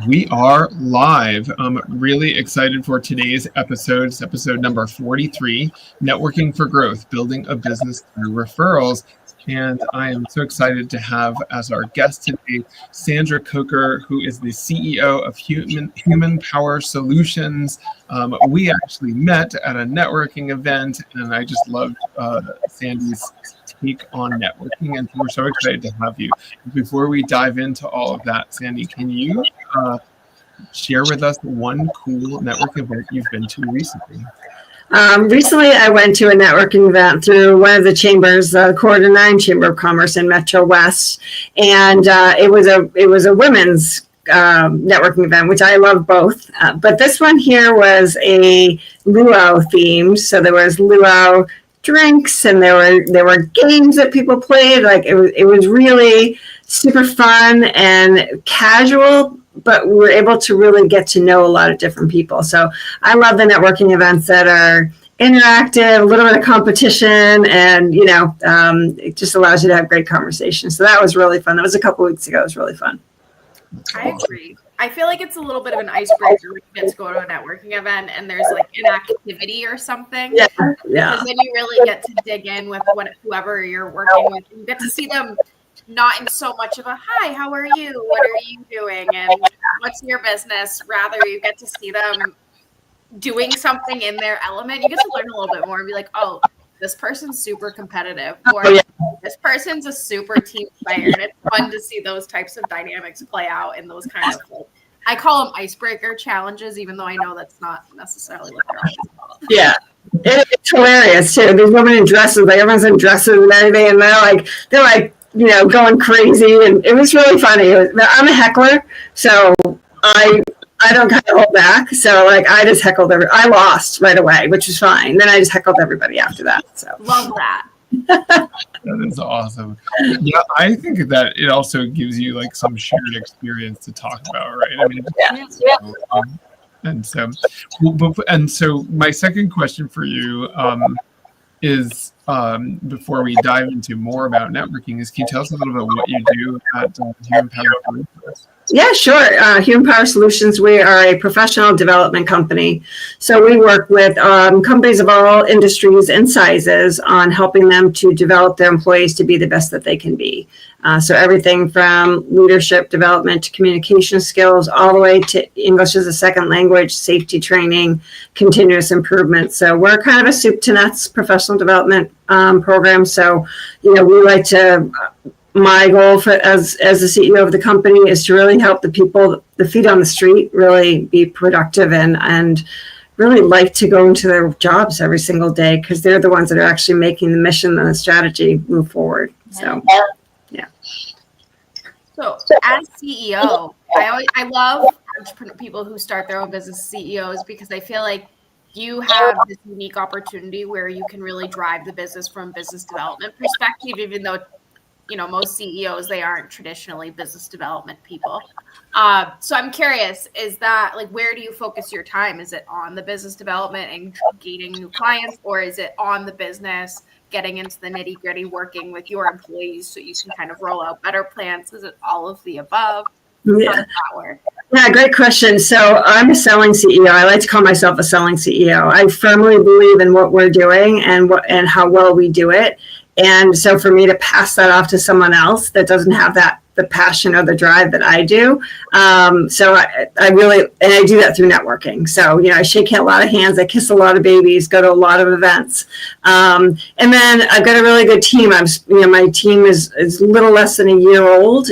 We are live. I'm really excited for today's episode. It's episode number 43, Networking for Growth, Building a Business Through Referrals. And I am so excited to have as our guest today, Sandra Coker, who is the CEO of Human Power Solutions. We actually met at a networking event, and I just loved Sandy's take on networking, and we're so excited to have you. Before we dive into all of that, Sandy, can you share with us one cool network event you've been to recently? Recently, I went to a networking event through one of the chambers, the Corridor 9 Chamber of Commerce in Metro West, and it was a women's networking event, which I love both. But this one here was a luau themed, so there was luau drinks, and there were games that people played. Like it was really super fun and casual, but we were able to really get to know a lot of different people. So I love the networking events that are interactive, a little bit of competition, and it just allows you to have great conversations. So that was really fun. That was a couple weeks ago. It was really fun. I agree. I feel like it's a little bit of an icebreaker when you get to go to a networking event and there's like an activity or something. Yeah. Because then you really get to dig in with whoever you're working with. You get to see them not in so much of a, hi, how are you? What are you doing? And what's your business? Rather, you get to see them doing something in their element. You get to learn a little bit more and be like, oh, this person's super competitive, or this person's a super team player. And it's fun to see those types of dynamics play out in those kind of, I call them icebreaker challenges, even though I know that's not necessarily what they're always called. Yeah. It's hilarious too. These women in dresses, like everyone's in dresses and everything, and they're like, going crazy, and it was really funny. I'm a heckler, so I don't kind of hold back. So I just heckled I lost right away, which was fine. Then I just heckled everybody after that. So love that. That is awesome. Yeah, I think that it also gives you like some shared experience to talk about, right? I mean, and so my second question for you is before we dive into more about networking, is can you tell us a little bit what you do at Human Power Solutions? Yeah, sure. Human Power Solutions, we are a professional development company. So we work with companies of all industries and sizes on helping them to develop their employees to be the best that they can be. So everything from leadership development to communication skills, all the way to English as a second language, safety training, continuous improvement. So we're kind of a soup to nuts professional development program. So, we like to... My goal as the CEO of the company is to really help the people, the feet on the street, really be productive and really like to go into their jobs every single day, because they're the ones that are actually making the mission and the strategy move forward. So, yeah. So as CEO, I love people who start their own business CEOs, because I feel like you have this unique opportunity where you can really drive the business from a business development perspective, even though most CEOs, they aren't traditionally business development people. So I'm curious, is that where do you focus your time? Is it on the business development and gaining new clients, or is it on the business, getting into the nitty gritty, working with your employees so you can kind of roll out better plans? Is it all of the above? Yeah. How does that work? Yeah, great question. So I'm a selling CEO. I like to call myself a selling CEO. I firmly believe in what we're doing and how well we do it. And so for me to pass that off to someone else that doesn't have the passion or the drive that I do. So I really, and I do that through networking. So, I shake a lot of hands, I kiss a lot of babies, go to a lot of events. And then I've got a really good team. My team is a little less than a year old.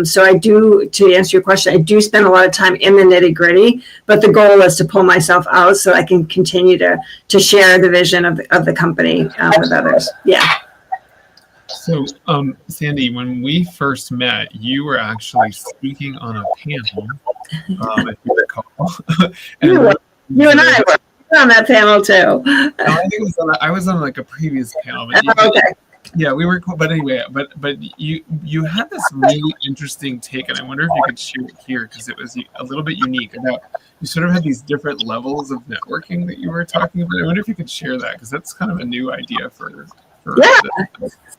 So I do, to answer your question, I do spend a lot of time in the nitty gritty, but the goal is to pull myself out so I can continue to share the vision of the company with others. Yeah. So, Sandy, when we first met, you were actually speaking on a panel, if you recall. You and I were on that panel too. No, I think I was on a previous panel. But okay. Yeah, we were cool. But anyway, but you had this really interesting take, and I wonder if you could share it here, because it was a little bit unique. About you sort of had these different levels of networking that you were talking about. I wonder if you could share that, because that's kind of a new idea for Yeah.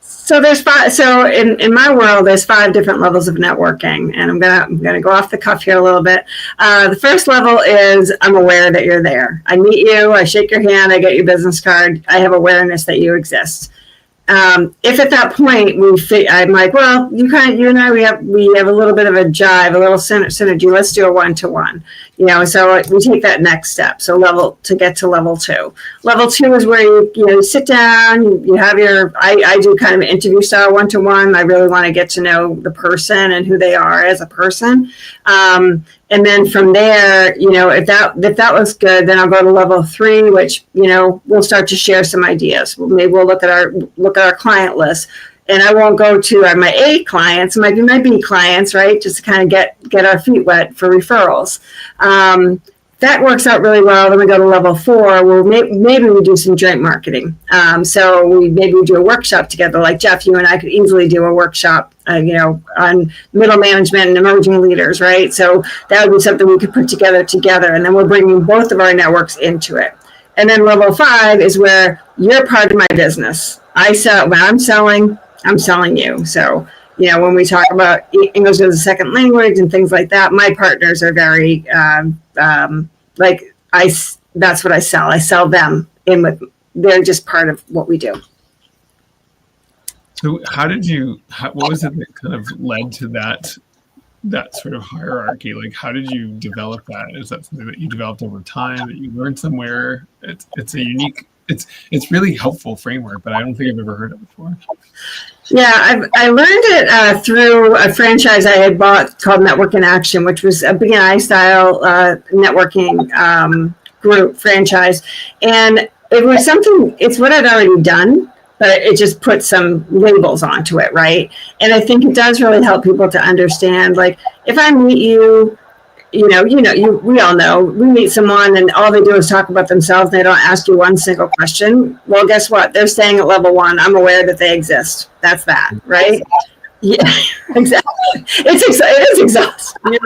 So there's five. So in my world, there's 5 different levels of networking, and I'm gonna go off the cuff here a little bit. The first level is I'm aware that you're there. I meet you, I shake your hand, I get your business card. I have awareness that you exist. If at that point I'm like, well, you and I, we have a little bit of a jive, a little synergy. Let's do a 1-to-1. So we take that next step. So to get to level 2. Level 2 is where you sit down, you have I do kind of an interview style 1-to-1. I really want to get to know the person and who they are as a person. And then from there, if that looks good, then I'll go to level 3, which, we'll start to share some ideas. Maybe we'll look at our client list, and I won't go to my A clients, it might be my B clients, right? Just to kind of get our feet wet for referrals. That works out really well. Then we go to level 4, where maybe we do some joint marketing. So we do a workshop together. Like Jeff, you and I could easily do a workshop, on middle management and emerging leaders, right? So that would be something we could put together, and then we're bringing both of our networks into it. And then level 5 is where you're part of my business. When I'm selling you. So when we talk about English as a second language and things like that, my partners are very that's what I sell. I sell them in with. They're just part of what we do. So what was it that kind of led to that sort of hierarchy? Like, how did you develop that? Is that something that you developed over time, that you learned somewhere? It's a unique, it's really helpful framework, but I don't think I've ever heard it before. Yeah, I learned it through a franchise I had bought called Network in Action, which was a BNI style networking group franchise. And it was it's what I'd already done, but it just put some labels onto it, right? And I think it does really help people to understand, like, if I meet you, we all know, we meet someone and all they do is talk about themselves. They don't ask you one single question. Well, guess what? They're staying at level 1. I'm aware that they exist. That's that, right? Yeah, exactly. It is exhausting.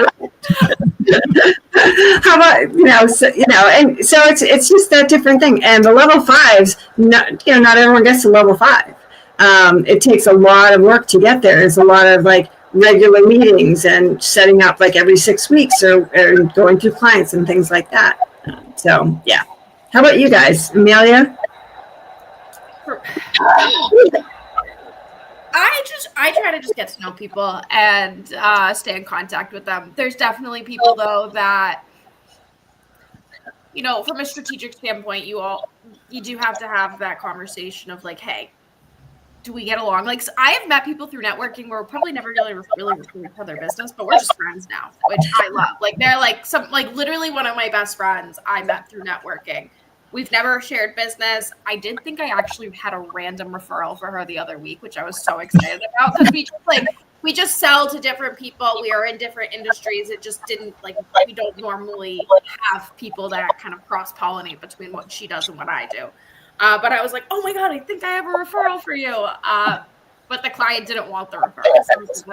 How about, and so it's just that different thing. And the level 5s, not everyone gets to level 5. It takes a lot of work to get there. There's a lot of regular meetings and setting up every 6 weeks or going through clients and things like that. So yeah. How about you guys, Amelia? I try to just get to know people and stay in contact with them. There's definitely people though that, from a strategic standpoint, you do have to have that conversation of hey, do we get along? I have met people through networking where we're probably never really refer each other business, but we're just friends now, which I love. They're literally one of my best friends I met through networking. We've never shared business. I did think I actually had a random referral for her the other week, which I was so excited about, because we just sell to different people. We are in different industries. It just didn't we don't normally have people that kind of cross-pollinate between what she does and what I do. But I was like, oh my God, I think I have a referral for you. But the client didn't want the referral. So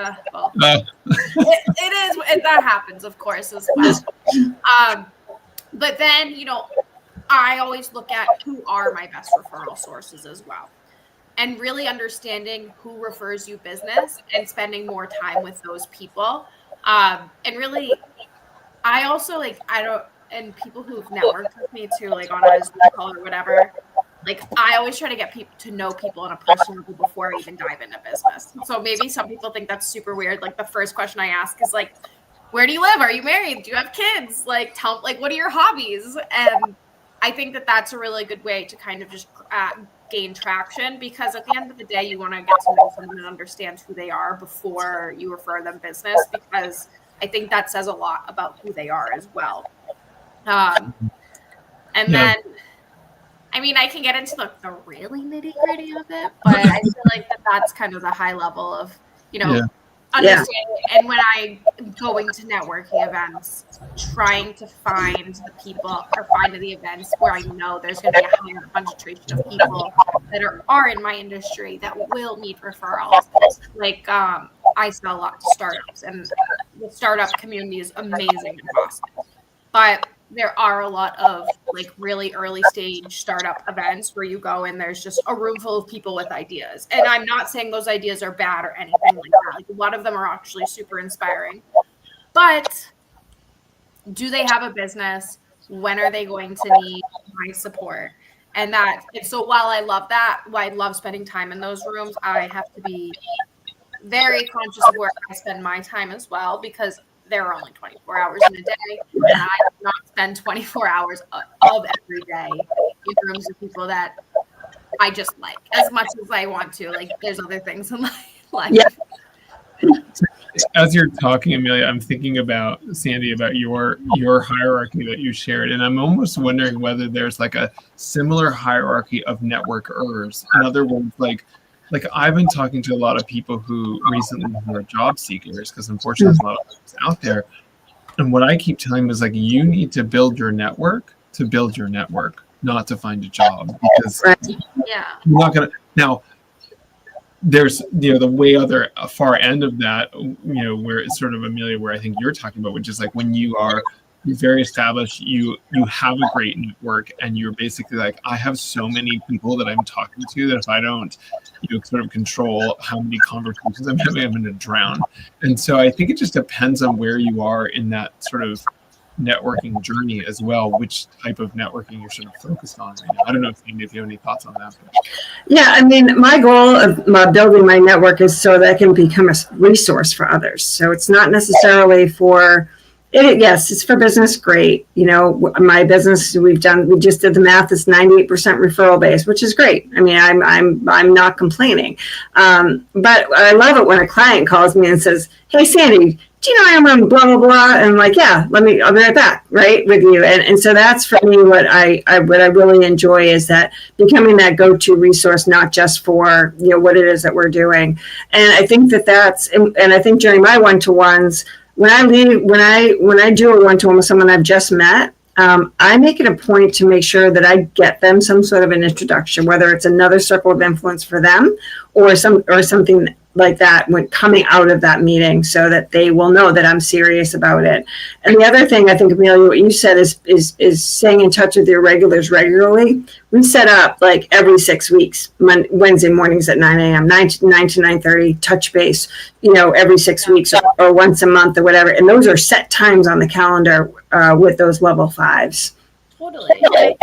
it is, and that happens, of course, as well. But then, I always look at who are my best referral sources as well. And really understanding who refers you business and spending more time with those people. And really, I also and people who've networked with me too, on a Zoom call or whatever, I always try to get people to know people on a personal level before I even dive into business. So maybe some people think that's super weird. The first question I ask is where do you live? Are you married? Do you have kids? What are your hobbies? And I think that that's a really good way to kind of just gain traction, because at the end of the day, you want to get to know someone and understand who they are before you refer them business, because I think that says a lot about who they are as well. Then, I can get into the really nitty gritty of it, but I feel that's kind of the high level of, understanding. And when I am going to networking events, trying to find the people or find the events where I know there's going to be a higher concentration of people that are in my industry that will need referrals. I sell a lot to startups, and the startup community is amazing in Boston. But there are a lot of like really early stage startup events where you go and there's just a room full of people with ideas. And I'm not saying those ideas are bad or anything like that. Like a lot of them are actually super inspiring. But do they have a business? When are they going to need my support? And so while I love that, while I love spending time in those rooms, I have to be very conscious of where I spend my time as well, because there are only 24 hours in a day, and I do not spend 24 hours of every day in rooms with people that I just like as much as I want to. Like, there's other things in life. Yeah. As you're talking, Amelia, I'm thinking about, Sandy, about your hierarchy that you shared, and I'm almost wondering whether there's like a similar hierarchy of networkers. In other words, like I've been talking to a lot of people who recently are job seekers, because unfortunately there's a lot of folks out there. And what I keep telling them is like, you need to build your network to build your network, not to find a job, because Yeah. you're not gonna. Now, there's the way other far end of that, where it's sort of, Amelia, where I think you're talking about, which is like when you're very established, you have a great network, and you're basically like, I have so many people that I'm talking to that if I don't sort of control how many conversations I'm having, I'm going to drown. And so I think it just depends on where you are in that sort of networking journey as well, which type of networking you're sort of focused on right now. I don't know if you have any thoughts on that. Yeah, I mean, my goal of building my network is so that I can become a resource for others. So it's not necessarily yes, it's for business. Great. My business, we just did the math, is 98% referral based, which is great. I mean, I'm not complaining. But I love it when a client calls me and says, hey, Sandy, do you know I'm on blah, blah, blah? And I'm like, yeah, I'll be right back, right, with you. And so that's for me what I really enjoy, is that becoming that go-to resource, not just for, what it is that we're doing. And I think and I think during my one-to-ones, when I do a one-to-one with someone I've just met, I make it a point to make sure that I get them some sort of an introduction, whether it's another circle of influence for them or something like that when coming out of that meeting, so that they will know that I'm serious about it. And the other thing, I think, Amelia, what you said is staying in touch with your regulars regularly. We set up like every 6 weeks, Wednesday mornings at 9 a.m., 9 to 9:30, touch base, every 6 weeks or once a month or whatever. And those are set times on the calendar with those level 5s. Totally.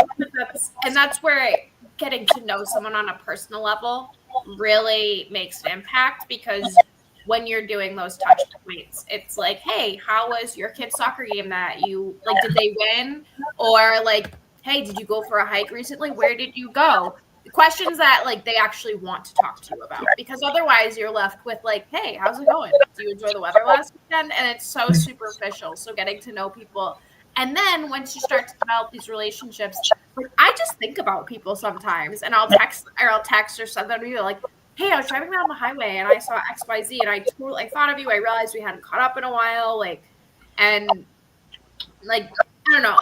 And that's where getting to know someone on a personal level really makes an impact, because when you're doing those touch points, it's like, hey, how was your kid's soccer game that you like? Did they win? Or like, hey, did you go for a hike recently? Where did you go? Questions that like they actually want to talk to you about, because otherwise you're left with like, hey, how's it going? Do you enjoy the weather last weekend? And it's so superficial. So getting to know people. And then once you start to develop these relationships, like I just think about people sometimes, and I'll text or send them to you like, hey, I was driving down the highway and I saw XYZ and I thought of you. I realized we hadn't caught up in a while. And I don't know.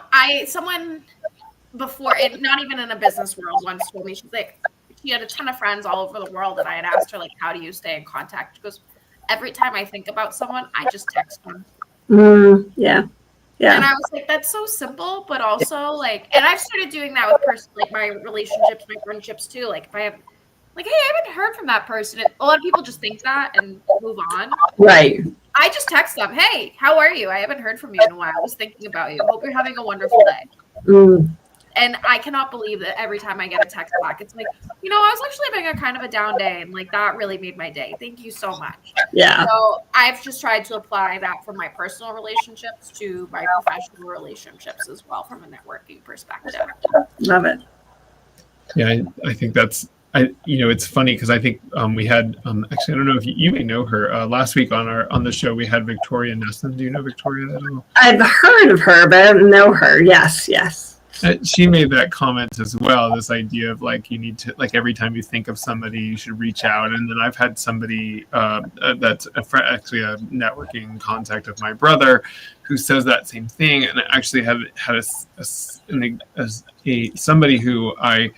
Someone before, not even in a business world, once told me, she's like, she had a ton of friends all over the world, and I had asked her, like, how do you stay in contact? She goes, every time I think about someone, I just text them. Yeah. Yeah. And I was like, that's so simple, but also like, and I've started doing that with my relationships, my friendships too. Like if I have like, hey, I haven't heard from that person. A lot of people just think that and move on. Right. I just text them, hey, how are you? I haven't heard from you in a while. I was thinking about you. Hope you're having a wonderful day. And I cannot believe that every time I get a text back, it's like, I was actually having a kind of a down day, and like that really made my day. Thank you so much. Yeah. So I've just tried to apply that from my personal relationships to my professional relationships as well, from a networking perspective. Love it. Yeah, I think that's, it's funny because I think we had, actually, I don't know if you may know her. Last week on the show, we had Victoria Nesson. Do you know Victoria at all? I've heard of her, but I don't know her. Yes. She made that comment as well, this idea of like, you need to, like, every time you think of somebody, you should reach out. And then I've had somebody that's actually a networking contact of my brother who says that same thing. And I actually had somebody who I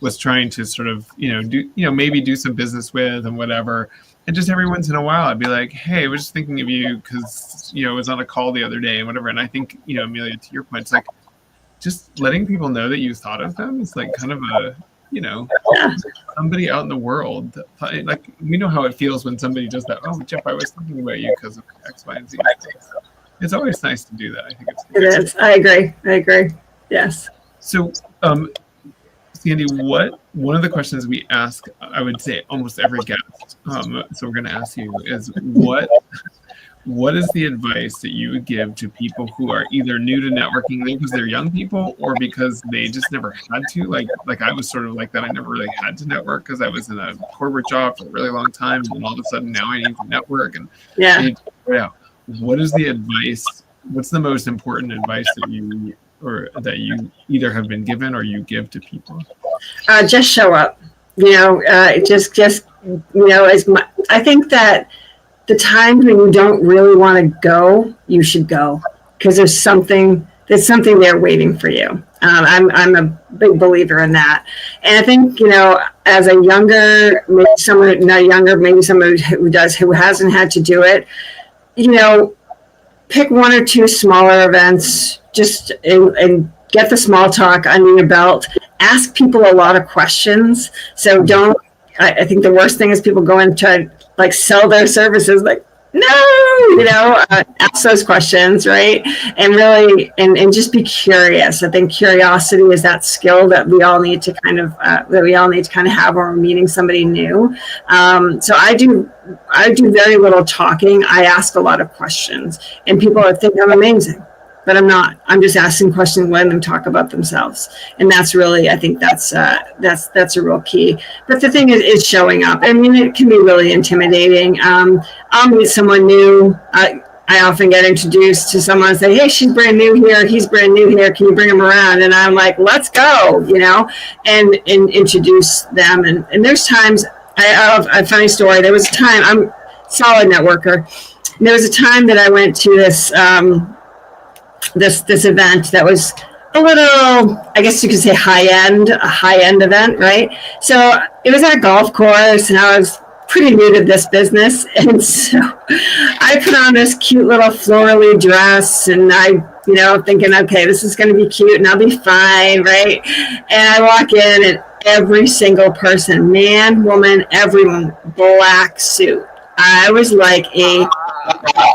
was trying to sort of, maybe do some business with and whatever. And just every once in a while, I'd be like, hey, I was just thinking of you because, I was on a call the other day and whatever. And I think, Amelia, to your point, it's like, just letting people know that you thought of them is like kind of a, Yeah. somebody out in the world. Like, we know how it feels when somebody does that. Oh, Jeff, I was thinking about you because of X, Y, and Z. It's always nice to do that. I think It is. I agree. Yes. So, Sandy, one of the questions we ask, I would say almost every guest, so we're going to ask you, is what is the advice that you would give to people who are either new to networking because they're young people or because they just never had to? Like I was sort of like that. I never really had to network because I was in a corporate job for a really long time, and then all of a sudden now I need to network and Yeah. I need to figure it out. What is the advice? What's the most important advice that you either have been given or you give to people? Just show up. Just I think that the times when you don't really want to go, you should go because there's something there waiting for you. I'm a big believer in that, and I think as a younger, maybe someone not younger, maybe someone who hasn't had to do it, pick one or two smaller events, just and get the small talk under your belt. Ask people a lot of questions. So don't. I think the worst thing is people go and try to sell their services. No, ask those questions, right? And really, and just be curious. I think curiosity is that skill that we all need to kind of have when we're meeting somebody new. So I do very little talking. I ask a lot of questions, and people think I'm amazing, but I'm not. I'm just asking questions, letting them talk about themselves, and that's really, I think that's a real key. But the thing is showing up. I mean, it can be really intimidating. I'll meet someone new. I often get introduced to someone and say, "Hey, she's brand new here. He's brand new here. Can you bring him around?" And I'm like, "Let's go," and introduce them. And there's times. I have a funny story. There was a time, I'm a solid networker. And there was a time that I went to this event that was a little, I guess you could say a high end event, right? So it was at a golf course, and I was pretty new to this business, and so I put on this cute little florally dress, and I, thinking, okay, this is going to be cute, and I'll be fine, right? And I walk in, and every single person, man, woman, everyone, black suit. I was like a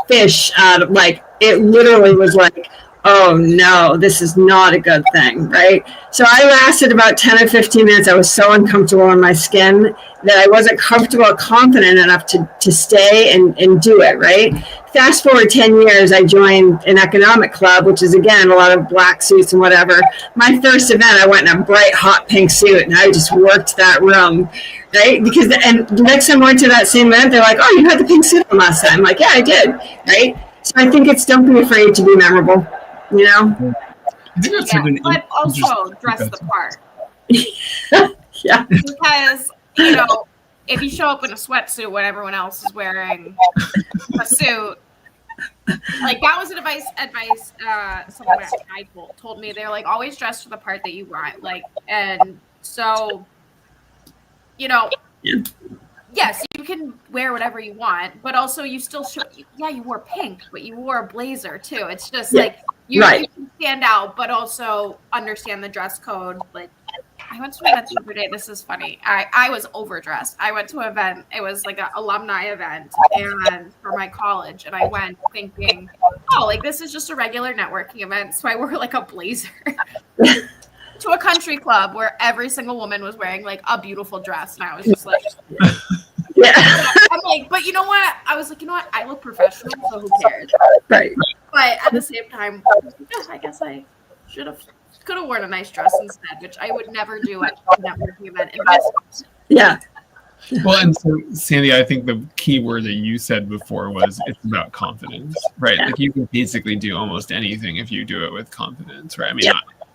fish out of it literally was like, oh no, this is not a good thing, right? So I lasted about 10 or 15 minutes. I was so uncomfortable in my skin that I wasn't comfortable or confident enough to stay and do it, right? Fast forward 10 years, I joined an economic club, which is, again, a lot of black suits and whatever. My first event, I went in a bright, hot pink suit, and I just worked that room, right? And the next time I went to that same event, they're like, oh, you had the pink suit on last time. I'm like, yeah, I did, right? So I think it's don't be afraid to be memorable. I think that's but also dress the part. Yeah. Because, if you show up in a sweatsuit when everyone else is wearing a suit, that was advice someone at I told me. They're like, always dress for the part that you want. And so, yes, you can wear whatever you want, but also you still you wore pink, but you wore a blazer too. It's just you can stand out, but also understand the dress code. I went to an event the other day. This is funny. I was overdressed. I went to an event. It was like an alumni event and for my college. And I went thinking, oh, this is just a regular networking event. So I wore a blazer to a country club where every single woman was wearing a beautiful dress. And I was just yeah. I'm but you know what? I was like, you know what? I look professional, so who cares? Right. But at the same time, I guess I could have worn a nice dress instead, which I would never do at a networking event. Yeah. Well, and so, Sandy, I think the key word that you said before was it's about confidence, right? Yeah. You can basically do almost anything if you do it with confidence, right? I mean,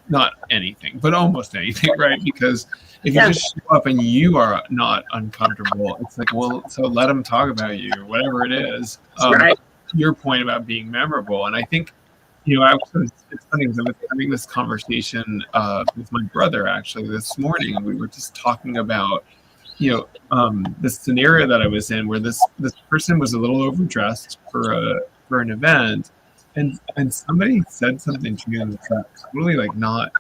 not anything, but almost anything, right? Because if you just show up and you are not uncomfortable, it's well, so let them talk about you, whatever it is. Right. Your point about being memorable, and I think, it's funny because I was having this conversation with my brother actually this morning, and we were just talking about, the scenario that I was in where this person was a little overdressed for an event, and somebody said something to me that's totally like not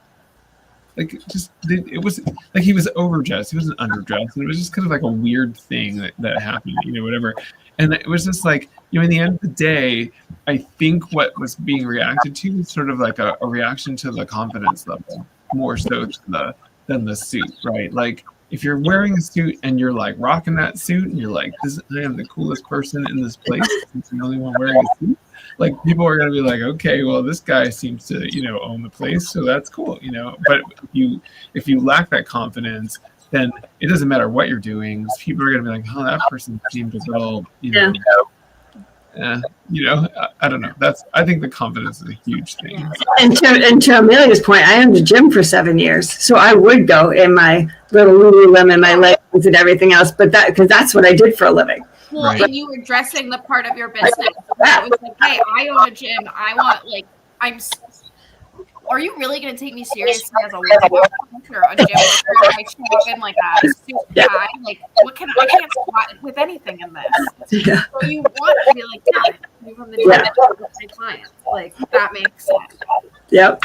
like just it was like he was overdressed, he wasn't underdressed, and it was just kind of like a weird thing that happened, whatever. And it was just like, in the end of the day, I think what was being reacted to was sort of like a reaction to the confidence level more so than the suit, right? Like if you're wearing a suit and you're like rocking that suit and you're like, I am the coolest person in this place, I'm the only one wearing a suit. Like people are going to be like, okay, well, this guy seems to, own the place, so that's cool, But if you lack that confidence, then it doesn't matter what you're doing. People are going to be like, oh, that person seems a little, I don't know. I think the confidence is a huge thing. And to Amelia's point, I owned a gym for 7 years, so I would go in my little Lululemon, my leggings and everything else, because that's what I did for a living. Well, right. And you were dressing the part of your business. It was like, hey, I own a gym. I want, are you really going to take me seriously as a workout coach or a gym worker? I show up in like a suit tie. Like, I can't squat with anything in this. Yeah. So you want to be like, yeah, you from the gym with my clients. Like, that makes sense. Yep.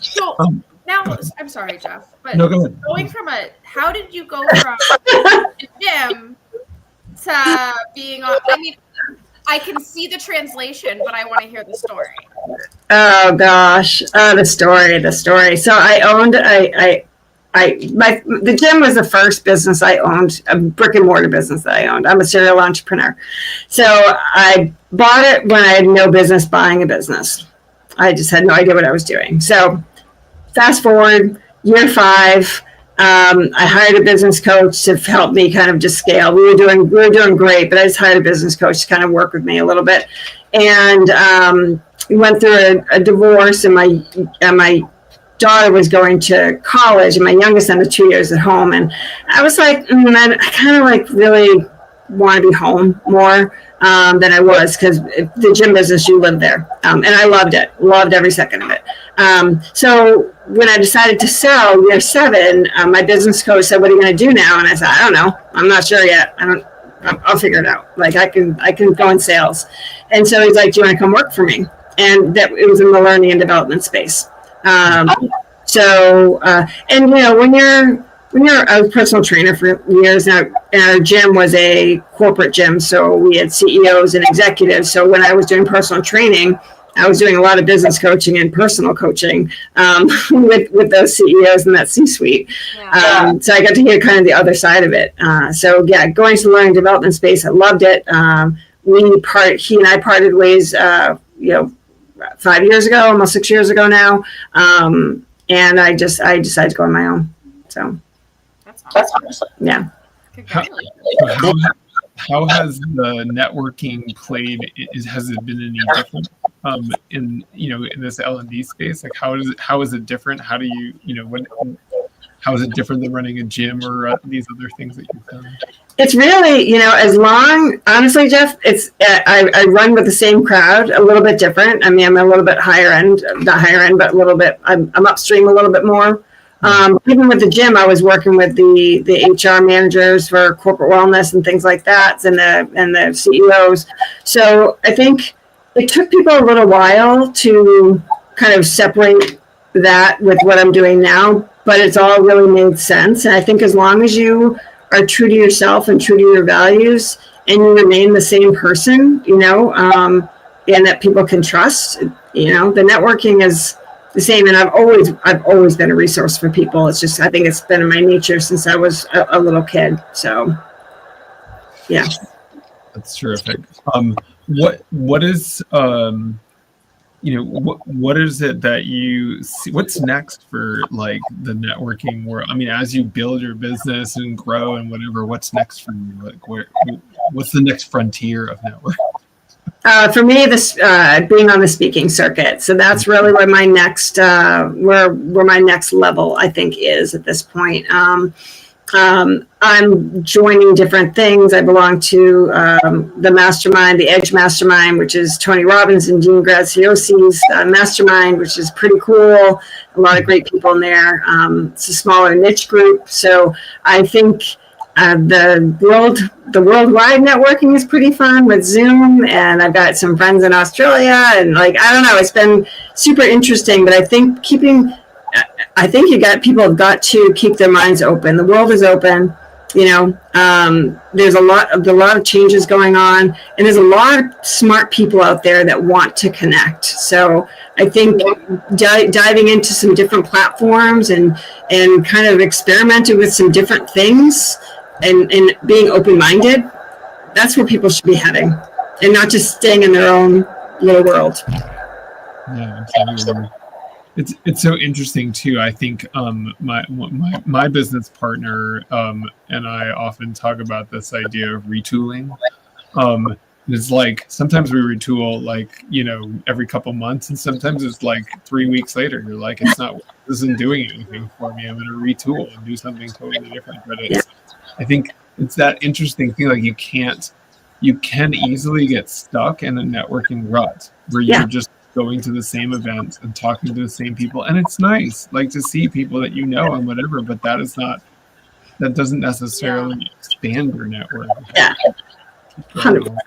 So now, I'm sorry, Jeff, but no, go ahead. Going from how did you go from a gym to being on, I can see the translation, but I want to hear the story. Oh gosh, the story. So I owned the gym was the first business I owned, a brick and mortar business that I owned. I'm a serial entrepreneur. So I bought it when I had no business buying a business. I just had no idea what I was doing. So fast forward, year 5. I hired a business coach to help me kind of just scale. We were doing great, but I just hired a business coach to kind of work with me a little bit. And we went through a divorce, and my daughter was going to college, and my youngest son had 2 years at home. And I was like, I kind of like really want to be home more than I was, because the gym business, you live there. And I loved every second of it. So when I decided to sell year 7, my business coach said, what are you going to do now? And I said, I don't know. I'm not sure yet. I'll figure it out. Like I can go in sales. And so he's like, do you want to come work for me? And that it was in the learning and development space. And when you're a personal trainer for years, and our gym was a corporate gym, so we had CEOs and executives. So when I was doing personal training, I was doing a lot of business coaching and personal coaching with those CEOs in that C-suite. Yeah. So I got to hear kind of the other side of it. Going to the learning development space, I loved it. He and I parted ways, 5 years ago, almost 6 years ago now. And I decided to go on my own. So that's awesome. Yeah. How has the networking played? Has it been any different in this L&D space? Like how is it different? How do how is it different than running a gym or these other things that you've done? It's really, honestly, Jeff, I run with the same crowd, a little bit different. I'm a little bit higher end, not higher end, but a little bit, I'm upstream a little bit more. Even with the gym, I was working with the HR managers for corporate wellness and things like that, and the CEOs. So I think it took people a little while to kind of separate that with what I'm doing now, but it's all really made sense. And I think as long as you are true to yourself and true to your values, and you remain the same person, and that people can trust, the networking is the same. And I've always been a resource for people. It's just, I think it's been in my nature since I was a little kid. So, yeah. That's terrific. What is, what is it that you see? What's next for like the networking world? As you build your business and grow and whatever, what's next for you? Like what's the next frontier of networking? For me, this being on the speaking circuit. So that's really where my next where my next level, I think, is at this point. I'm joining different things. I belong to the mastermind, the Edge Mastermind, which is Tony Robbins and Dean Graziosi's mastermind, which is pretty cool. A lot of great people in there. It's a smaller niche group. So I think the worldwide networking is pretty fun with Zoom, and I've got some friends in Australia, and like, I don't know, it's been super interesting. But I think people have got to keep their minds open. The world is open. There's a lot of changes going on, and there's a lot of smart people out there that want to connect. So I think diving into some different platforms and kind of experimenting with some different things and being open-minded, that's where people should be heading, and not just staying in their own little world. Yeah, absolutely. It's so interesting too. I think my business partner and I often talk about this idea of retooling. It's like sometimes we retool like every couple months, and sometimes it's like 3 weeks later. You're like, this isn't doing anything for me. I'm going to retool and do something totally different. But I think it's that interesting thing. Like you can easily get stuck in a networking rut where you're just going to the same events and talking to the same people, and it's nice like to see people that and whatever, but that doesn't necessarily expand your network. 100%.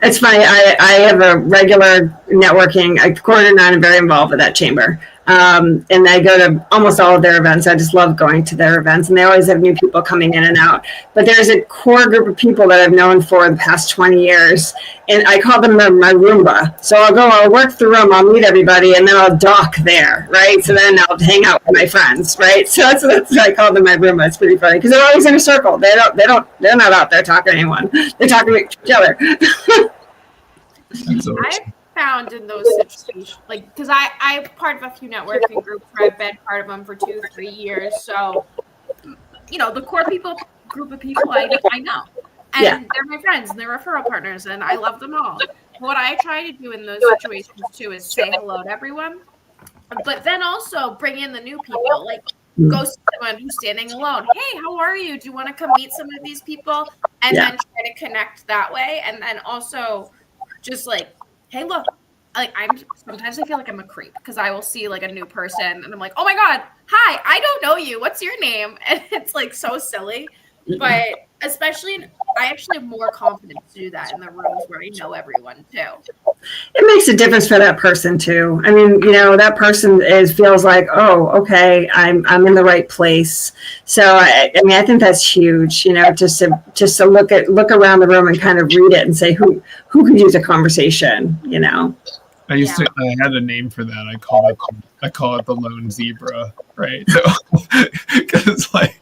It's funny. I have a regular networking. I coordinate and I'm very involved with that chamber. And I go to almost all of their events. I just love going to their events, and they always have new people coming in and out. But there's a core group of people that I've known for the past 20 years, and I call them my Roomba. So I'll work the room, I'll meet everybody, and then I'll dock there, right? So then I'll hang out with my friends, right? So that's what I call them, my Roomba. It's pretty funny because they're always in a circle. They're not out there talking to anyone. They're talking to each other. I've found in those situations, like, because I'm part of a few networking groups where I've been part of them for 2-3 years. So, the core group of people I know, and they're my friends and they're referral partners, and I love them all. What I try to do in those situations too is say hello to everyone, but then also bring in the new people. Like, go see someone who's standing alone. Hey, how are you? Do you want to come meet some of these people? And then try to connect that way, and then also just like, hey, look, like sometimes I feel like I'm a creep because I will see like a new person and I'm like, oh my God, hi, I don't know you. What's your name? And it's like so silly. But I actually have more confidence to do that in the rooms where I know everyone too. It makes a difference for that person too. I mean, that person feels like, oh, okay, I'm in the right place. So I think that's huge. Just to look around the room and kind of read it and say who could use a conversation. I had a name for that. I call it the lone zebra, right? So because I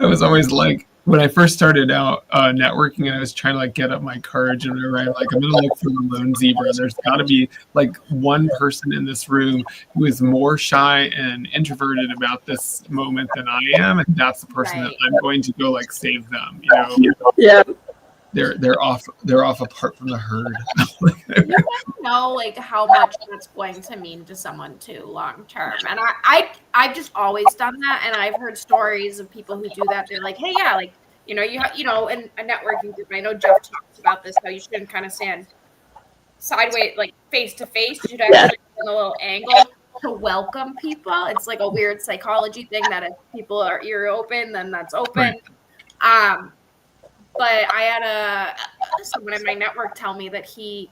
was always like, when I first started out networking, and I was trying to like get up my courage, and I'm going to look for the lone zebra. There's got to be like one person in this room who is more shy and introverted about this moment than I am, and that's the person that I'm going to go like save them. Yeah. They're off apart from the herd. You never know like how much it's going to mean to someone too long term. And I've just always done that, and I've heard stories of people who do that. They're like, hey, yeah, like in a networking group. I know Jeff talks about this, how you shouldn't kind of stand sideways, like face to face. You should actually in a little angle to welcome people. It's like a weird psychology thing that if people are ear open, then that's open. Right. But I had someone in my network tell me that he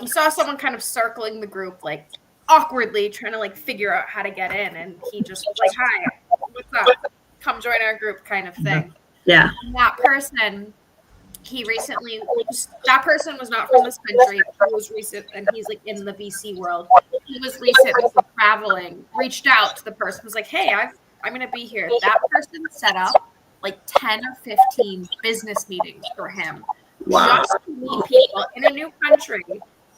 saw someone kind of circling the group, like awkwardly trying to like figure out how to get in. And he just was like, hi, what's up? Come join our group kind of thing. Yeah. And that person, that person was not from this country. He was recent, and he's like in the VC world. He was recently traveling, reached out to the person, was like, hey, I'm going to be here. That person set up like 10 or 15 business meetings for him. Wow. Just to meet people in a new country,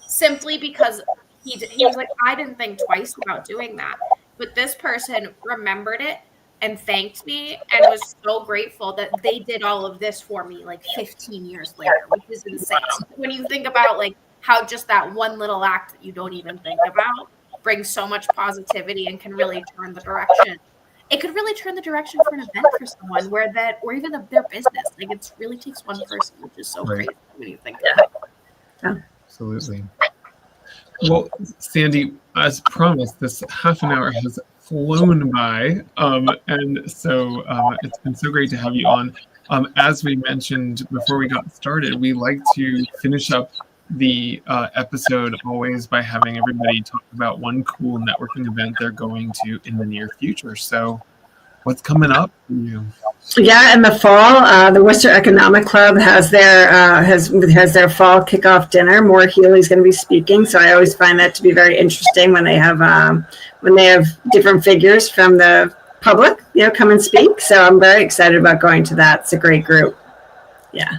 simply because he was like, I didn't think twice about doing that. But this person remembered it and thanked me and was so grateful that they did all of this for me like 15 years later, which is insane. When you think about like how just that one little act that you don't even think about brings so much positivity and can really turn the direction. It could really turn the direction for an event for someone or even their business. Like it really takes one person, which is so crazy when you think about it. Yeah. Absolutely. Well, Sandy, as promised, this half an hour has flown by. And so it's been so great to have you on. As we mentioned before we got started, we like to finish up the episode always by having everybody talk about one cool networking event they're going to in the near future. So what's coming up for you? Yeah, in the fall, the Worcester Economic Club has their fall kickoff dinner. Maura Healy's going to be speaking, so I always find that to be very interesting when they have different figures from the public, come and speak. So I'm very excited about going to that. It's a great group. Yeah.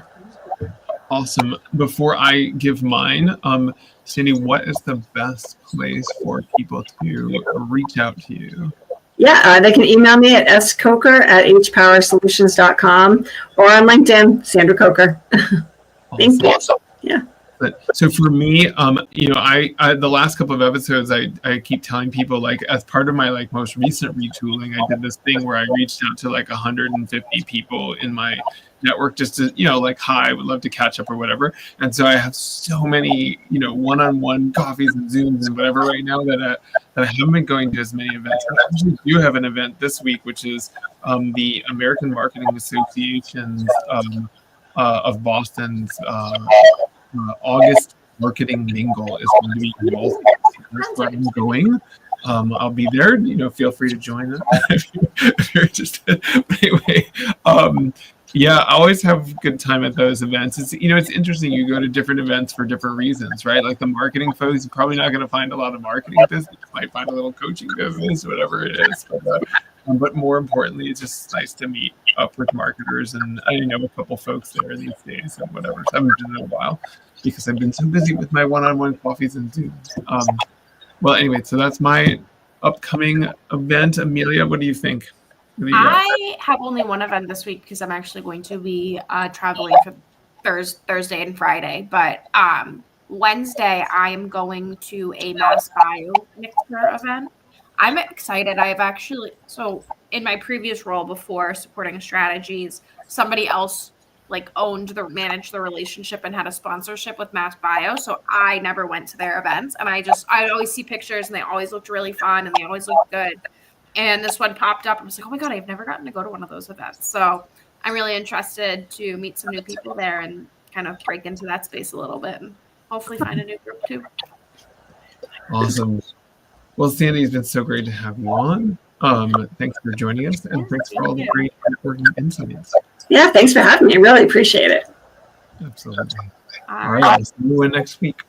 Awesome. Before I give mine, Cindy, what is the best place for people to reach out to you? Yeah, they can email me at scoker@hpowersolutions.com or on LinkedIn, Sandra Coker. Thank you. Yeah. So for me, I the last couple of episodes, I keep telling people, like, as part of my most recent retooling, I did this thing where I reached out to 150 people in my network just to, hi, would love to catch up or whatever. And so I have so many, one-on-one coffees and Zooms and whatever right now that I haven't been going to as many events. I actually do have an event this week, which is the American Marketing Association's of Boston's August marketing mingle is going to be in Baltimore. That's where I'm going. I'll be there. Feel free to join us if you're interested. But anyway, yeah, I always have a good time at those events. It's it's interesting. You go to different events for different reasons, right? Like the marketing folks, you're probably not going to find a lot of marketing business. You might find a little coaching business, whatever it is. But more importantly, it's just nice to meet up with marketers, and I know a couple folks there these days and whatever. So I haven't been in a while because I've been so busy with my one-on-one coffees and Zooms. Well, anyway, so that's my upcoming event. Amelia, what do you think? I have only one event this week because I'm actually going to be traveling for Thursday and Friday. But Wednesday, I am going to a Mass Bio mixer event. I'm excited. So in my previous role before supporting strategies, somebody else managed the relationship and had a sponsorship with Mass Bio. So I never went to their events, and I always see pictures and they always looked really fun and they always looked good. And this one popped up and I was like, oh my God, I've never gotten to go to one of those events. So I'm really interested to meet some new people there and kind of break into that space a little bit and hopefully find a new group too. Awesome. Well, Sandy, it's been so great to have you on. Thanks for joining us, and thanks for all the great networking insights. Yeah, thanks for having me. I really appreciate it. Absolutely. All right. I'll see you next week.